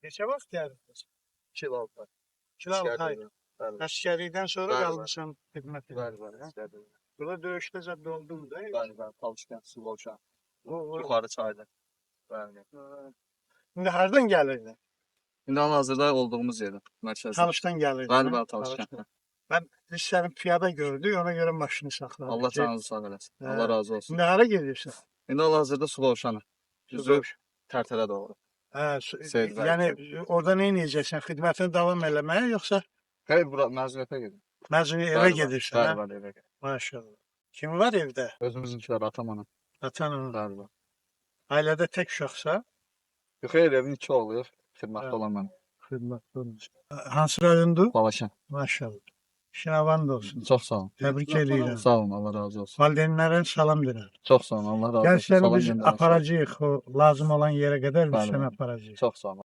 Neçə vaxt gəldiniz? 2 il oldu. 2 ay. Bəli, Əsgərlikdən sonra Bəli, qalmışsan xidmət bəli, edirsən. bəli, əsgərdir. Burada döyüşdə zədd oldun da. Bəli, bəli, Talışkən, Sulovşan, O- yuxarı çayda. Bəli. İndi hardan gəlirdin? İndi hal-hazırda olduğumuz yerdə, mərkəzdə. Talışdan gəlirdin. Bəli, hə? bəli, Talışkən. Ben biz seni piyada gördük, ona göre maşını sakladık. Allah canınızı sağ eləsin. Hə. Allah razı olsun. Şimdi hara gidiyorsun? İndi hal-hazırda Sulovşan'a. Düzü Tərtərə doğru. Seyid bəy. Yani orada ne yiyeceksin? Hizmetini devam eləmeye yoksa Xeyr, bura məzuniyyətə gedim. mezunu eve Bəli, gidiyorsun? Bəli, ha? bəli, evə gedim. Maşallah. Kim var evde? Özümüzünkilər, atam, anam. Atanın. Bəli, bəli. Ailede tek uşaqsa? Yox, xeyr, evin 2 oluyor. Xidmətdə Hə. olan mən. Hizmetli olmuş. Hansı rayondu? Balaşan. Maşallah. Şinavan da olsun. Çox sağ olun. Tebrik ediyorum. Sağ olun, Allah razı olsun. Valideynlere salam verin. Çox sağ olun, Allah razı olsun. Gençleri Salam biz göndərin. aparacağıq, o lazım olan yere kadar biz Bəli, seni bəli. aparacağıq. Çox sağ olun.